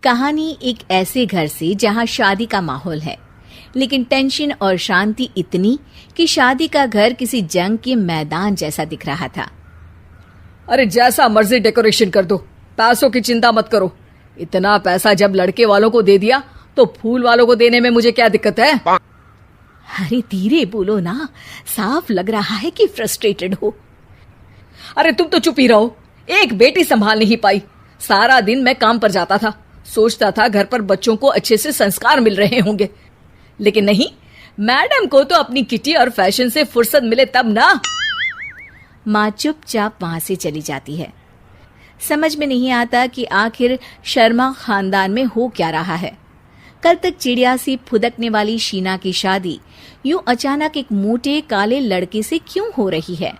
कहानी एक ऐसे घर से जहां शादी का माहौल है, लेकिन टेंशन और शांति इतनी कि शादी का घर किसी जंग के मैदान जैसा दिख रहा था। अरे जैसा मर्जी डेकोरेशन कर दो, पैसों की चिंता मत करो। इतना पैसा जब लड़के वालों को दे दिया तो फूल वालों को देने में मुझे क्या दिक्कत है? अरे धीरे बोलो ना, साफ लग रहा है कि फ्रस्ट्रेटेड हो। अरे तुम तो चुप ही रहो। एक बेटी संभाल नहीं पाई। सारा दिन मैं काम पर जाता था, सोचता था घर पर बच्चों को अच्छे से संस्कार मिल रहे होंगे, लेकिन नहीं, मैडम को तो अपनी किटी और फैशन से फुर्सत मिले तब ना। माँ चुपचाप वहां से चली जाती है। समझ में नहीं आता कि आखिर शर्मा खानदान में हो क्या रहा है। कल तक चिड़िया सी फुदकने वाली शीना की शादी यूं अचानक एक मोटे काले लड़के से क्यों हो रही है?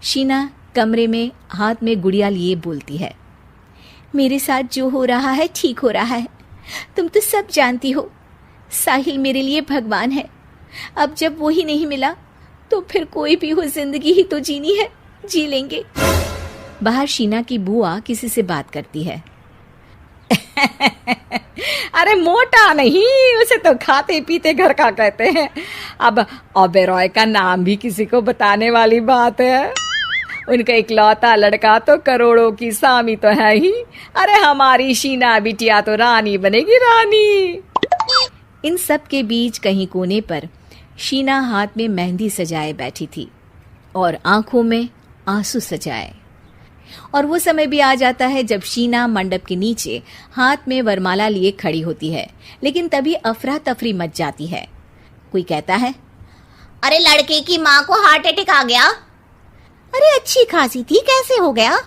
शीना कमरे में हाथ में गुड़िया लिए बोलती है, मेरे साथ जो हो रहा है ठीक हो रहा है। तुम तो सब जानती हो, साहिल मेरे लिए भगवान है। अब जब वो ही नहीं मिला तो फिर कोई भी हो, जिंदगी ही तो जीनी है, जी लेंगे। बाहर शीना की बुआ किसी से बात करती है। अरे मोटा नहीं, उसे तो खाते पीते घर का कहते हैं। अब ओबेरॉय का नाम भी किसी को बताने वाली बात है। उनका इकलौता लड़का तो करोड़ों की सामी तो है ही। अरे हमारी शीना बिटिया तो रानी बनेगी, रानी। इन सब के बीच कहीं कोने पर शीना हाथ में मेहंदी सजाए बैठी थी और आंखों में आंसू सजाए। और वो समय भी आ जाता है जब शीना मंडप के नीचे हाथ में वरमाला लिए खड़ी होती है, लेकिन तभी अफरा तफरी मच जाती है। कोई कहता है, अरे लड़के की माँ को हार्ट अटैक आ गया। अरे अच्छी खासी थी, कैसे हो गया?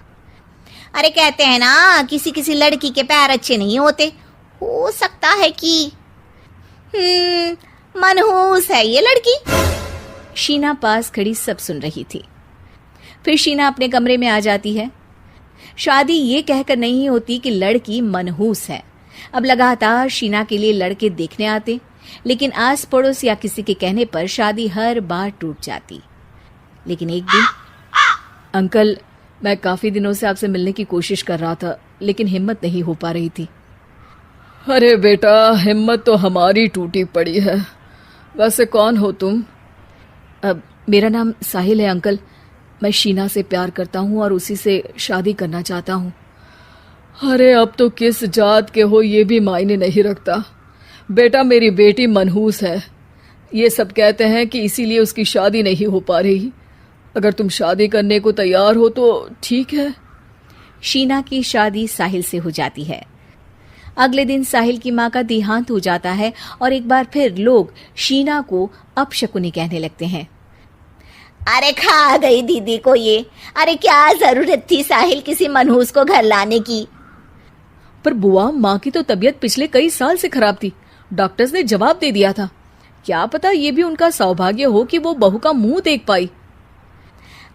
अरे कहते हैं ना, किसी किसी लड़की के पैर अच्छे नहीं होते। हो सकता है कि मनहूस है ये लड़की। शीना पास खड़ी सब सुन रही थी। फिर शीना अपने कमरे में आ जाती है। शादी ये कहकर नहीं होती कि लड़की मनहूस है। अब लगातार शीना के लिए लड़के देखने आते, लेकिन आस पड़ोस या किसी के कहने पर शादी हर बार टूट जाती। लेकिन एक दिन, अंकल, मैं काफी दिनों से आपसे मिलने की कोशिश कर रहा था, लेकिन हिम्मत नहीं हो पा रही थी। अरे बेटा, हिम्मत तो हमारी टूटी पड़ी है। वैसे कौन हो तुम? अब मेरा नाम साहिल है अंकल। मैं शीना से प्यार करता हूँ और उसी से शादी करना चाहता हूँ। अरे अब तो किस जात के हो ये भी मायने नहीं रखता। बेटा, मेरी बेटी मनहूस है। ये सब कहते हैं कि इसीलिए उसकी शादी नहीं हो पा रही। अगर तुम शादी करने को तैयार हो तो ठीक है। शीना की शादी साहिल से हो जाती है। अगले दिन साहिल की माँ का देहांत हो जाता है और एक बार फिर लोग शीना को अपशकुनी कहने लगते हैं। अरे खा गई दीदी को ये। अरे क्या जरूरत थी साहिल किसी मनहूस को घर लाने की? पर बुआ, माँ की तो तबीयत पिछले कई साल से खराब थी। डॉक्टर्स ने जवाब दे दिया था। क्या पता ये भी उनका सौभाग्य हो कि वो बहू का मुंह देख पाई।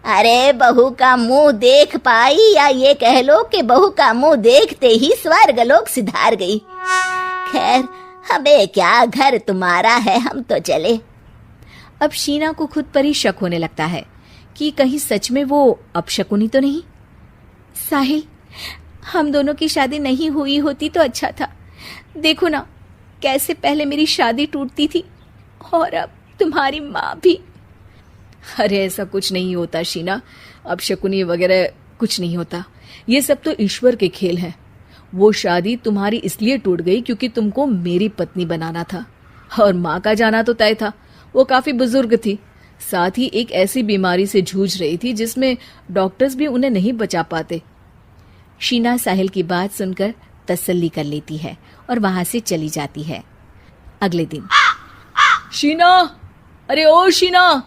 अरे बहू का मुंह देख पाई, या ये कह लो कि बहू का मुंह देखते ही स्वर्ग लोक सिधार गई। खैर, हमें क्या, घर तुम्हारा है, हम तो चले। अब शीना को खुद पर ही शक होने लगता है कि कहीं सच में वो अपशकुनी तो नहीं। साहिल, हम दोनों की शादी नहीं हुई होती तो अच्छा था। देखो ना, कैसे पहले मेरी शादी टूटती थी और अब तुम्हारी माँ भी। अरे ऐसा कुछ नहीं होता शीना, अपशकुनी वगैरह कुछ नहीं होता। ये सब तो ईश्वर के खेल हैं। वो शादी तुम्हारी इसलिए टूट गई क्योंकि तुमको मेरी पत्नी बनाना था, और माँ का जाना तो तय था। वो काफी बुजुर्ग थी, साथ ही एक ऐसी बीमारी से जूझ रही थी जिसमें डॉक्टर्स भी उन्हें नहीं बचा पाते। शीना साहिल की बात सुनकर तसल्ली कर लेती है और वहां से चली जाती है। अगले दिन, शीना, अरे ओ शीना।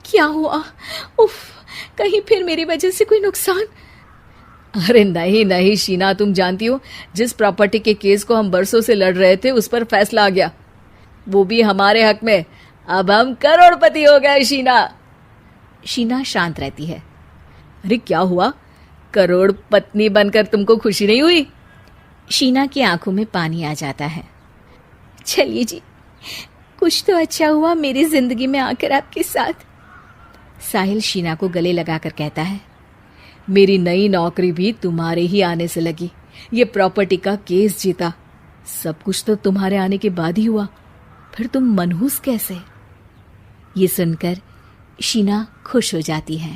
क्या हुआ? उफ, कहीं फिर मेरी वजह से कोई नुकसान? अरे नहीं नहीं शीना, तुम जानती हो, जिस प्रॉपर्टी के केस को हम बरसों से लड़ रहे थे उस पर फैसला आ गया, वो भी हमारे हक में। अब हम करोड़पति हो गए शीना। शीना शांत रहती है। अरे क्या हुआ? करोड़ पत्नी बनकर तुमको खुशी नहीं हुई? शीना की आंखों में पानी आ जाता है। चलिए जी, कुछ तो अच्छा हुआ मेरी जिंदगी में आकर आपके साथ। साहिल शीना को गले लगाकर कहता है, मेरी नई नौकरी भी तुम्हारे ही आने से लगी। ये प्रॉपर्टी का केस जीता। सब कुछ तो तुम्हारे आने के बाद ही हुआ, फिर तुम मनहूस कैसे? ये सुनकर शीना खुश हो जाती है।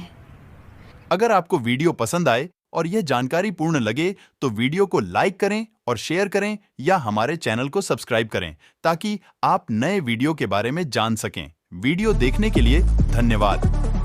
अगर आपको वीडियो पसंद आए और यह जानकारी पूर्ण लगे तो वीडियो को लाइक करें और शेयर करें या हमारे चैनल को सब्सक्राइब करें ताकि आप नए वीडियो के बारे में जान सकें। वीडियो देखने के लिए धन्यवाद।